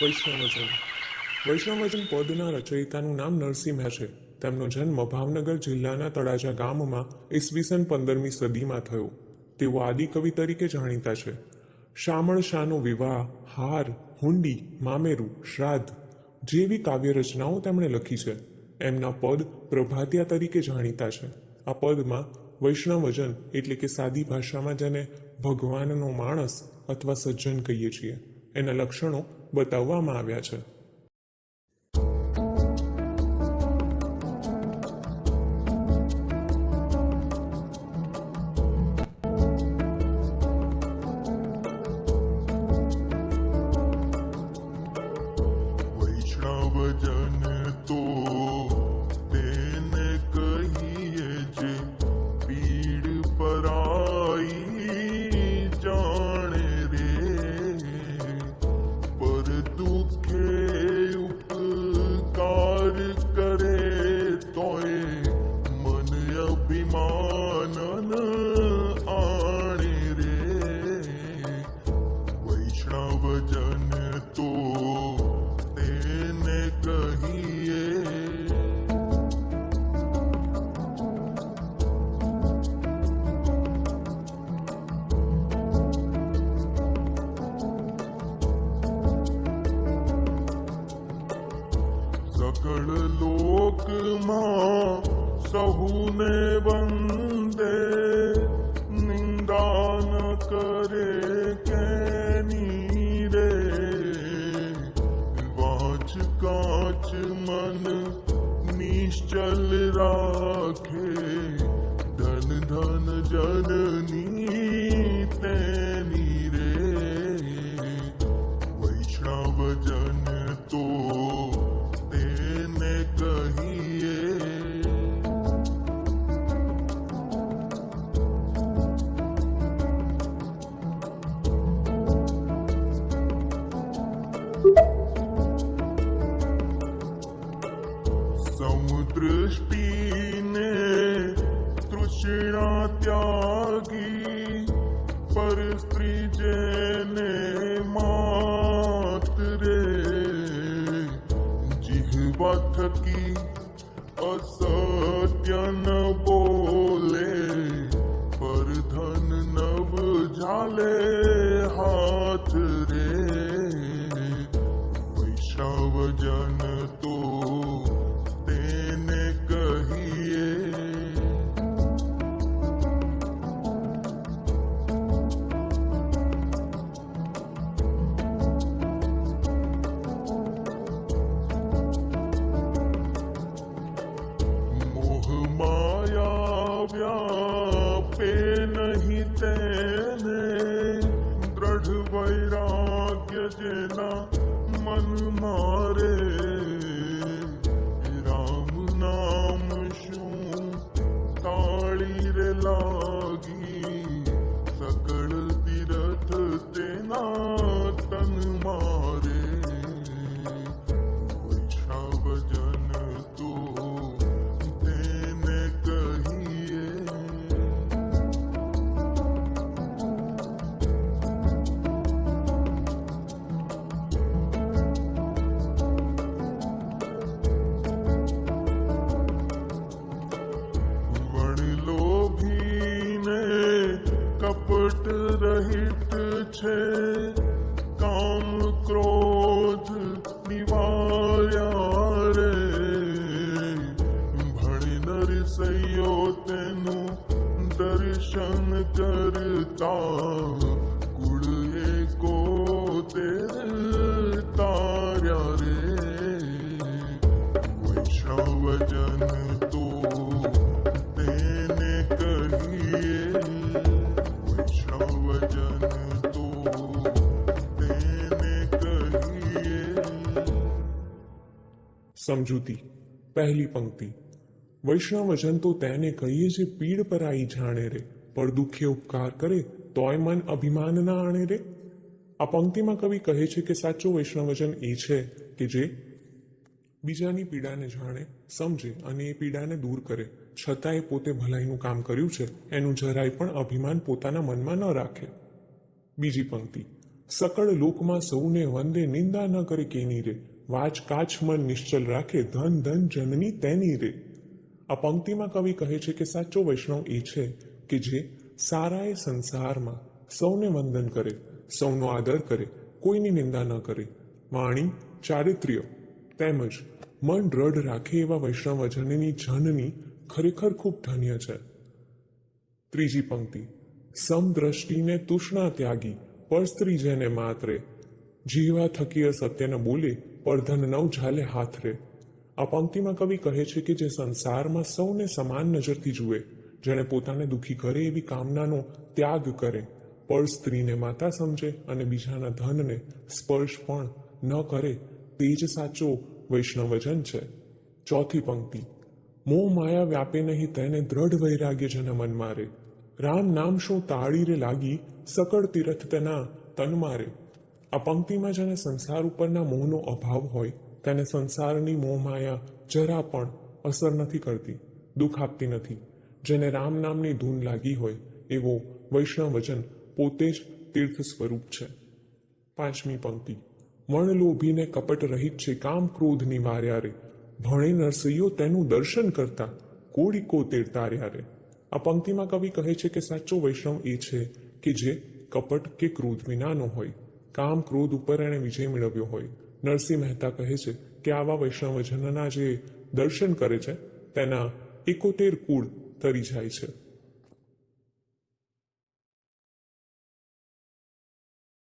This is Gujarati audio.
વૈષ્ણવજન. વૈષ્ણવજન પદના રચયિતાનું નામ નરસિંહ છે. તેમનો જન્મ ભાવનગર જિલ્લાના તળાજા ગામમાં ઈસવીસન 15મી સદીમાં થયો. તેઓ આદિકવિ તરીકે જાણીતા છે. શામળ શાનો વિવાહ, હાર, હુંડી, મામેરું, શ્રાદ્ધ જેવી કાવ્ય રચનાઓ તેમણે લખી છે. એમના પદ પ્રભાતિયા તરીકે જાણીતા છે. આ પદમાં વૈષ્ણવજન એટલે કે સાદી ભાષામાં જેને ભગવાનનો માણસ અથવા સજ્જન કહીએ છીએ એના લક્ષણો બતાવવામાં આવ્યા છે. વૈષ્ણવજન તો તેને કહીએ જે પીડ પરાઈ જાણે રે, પર દુઃખે ઉપકાર કરે તોય મન અભિમાનન આણે રે. વૈષ્ણવજન તો તેને કહીએ સકળ લોકમાં સહુને વંદે, નિંદા ન કરે કેની રે. વાંચ કાચ મન નિશ્ચલ રાખે, ધન ધન જનની તેની રે. વૈષ્ણવજન તો તેને કહીએ સમદૃષ્ટિને તૃષ્ણા ત્યાગી, પર સ્ત્રી જેને માત રે. જીહવા થકી અસત્ય ન બોલે, પર ધન નવ ઝાલે હાથ રે. વૈષ્ણવજન તો તેને કહીએ મોહ માયા વ્યાપે નહીં તેને, દ્રઢ વૈરાગ્ય જેના મન મારે. રામ નામ શું તાળી રે લાગી, સકળ તીરથ તેના તન મારે. વૈષ્ણવજન તો તેને કહીએ વણલોભીને કપટ રહિત છે, કામ ક્રોધ નિવાર્યા રે. ભણી નરસૈયો તેનું દર્શન કરતા, કુળ એકો તેર તાર્યા રે. વૈષ્ણવજન તો તેને કહીએ વૈષ્ણવજન તો તેને કહીએ. સમજૂતી. પહેલી પંક્તિ. વૈષ્ણવજન તો તેને કહીએ જે પીડ પરાઈ જાણે રે, પર દુઃખે ઉપકાર કરે તોય મન અભિમાન ના આણે રે. આ પંક્તિમાં કવિ કહે છે કે સાચો વૈષ્ણવજન એ છે કે જે બીજાની પીડાને જાણે, સમજે અને એ પીડાને દૂર કરે, છતાંય પોતે ભલાઈનું કામ કર્યું છે એનું જરાય પણ અભિમાન પોતાના મનમાં ન રાખે. બીજી પંક્તિ. સકળ લોકમાં સૌને વંદે નિંદા ન કરે કેની રે, વાચ કાચ મન નિશ્ચલ રાખે, ધન ધન જનની તેની રે. આ પંક્તિમાં કવિ કહે છે કે સાચો વૈષ્ણવ એ છે કે જે સારાએ સંસારમાં સૌને વંદન કરે, સૌનો આદર કરે, કોઈની નિંદા ન કરે. વાણી, ચારિત્ર્ય તેમજ મન દ્રઢ રાખે એવા વૈષ્ણવજનની જનની ખરેખર ખૂબ ધન્ય છે. ત્રીજી પંક્તિ, સમદ્રષ્ટિને તૃષ્ણા ત્યાગી, પરસ્ત્રી જેને માતરે, જીવા થકી સત્ય ન બોલે, પરધન નવ ઝાલે હાથ રે. આ પંક્તિમાં કવિ કહે છે કે જે સંસારમાં સૌને સમાન નજરથી જુએ, જેણે પોતાને દુઃખી કરે એવી કામનાનો ત્યાગ કરે, પર સ્ત્રીને માતા સમજે અને બીજાના ધનને સ્પર્શ પણ ન કરે, તે જ સાચો વૈષ્ણવજન છે. ચોથી પંક્તિ, મોહ માયા વ્યાપે નહીં તેને દ્રઢ વૈરાગ્ય જન મન મારે, રામ નામ શું તાળી રે લાગી, સકળ તીરથ તેના તન મારે. આ પંક્તિમાં જેને સંસાર ઉપરના મોહનો અભાવ હોય તેને સંસારની મોહમાયા જરા પણ અસર નથી કરતી, દુઃખ આપતી નથી. જેને રામ નામની ધૂન લાગી હોય એવો વૈષ્ણવજન પોતે જ તીર્થ સ્વરૂપ છે. પાંચમી પંક્તિ, મણ લોભીને કપટ રહિત છે, કામ ક્રોધ નિવાર્યા રે, ભણે નરસૈયો તેનું દર્શન કરતા, કોળીકો તેર તાર્યા રે. આ પંક્તિમાં કવિ કહે છે કે સાચો વૈષ્ણવ એ છે કે જે કપટ કે ક્રોધ વિનાનો હોય, કામ ક્રોધ ઉપર એણે વિજય મેળવ્યો હોય. નરસિંહ મહેતા કહે છે કે આવા વૈષ્ણવજનના જે દર્શન કરે છે તેના 71 કુળ તરી જાય છે.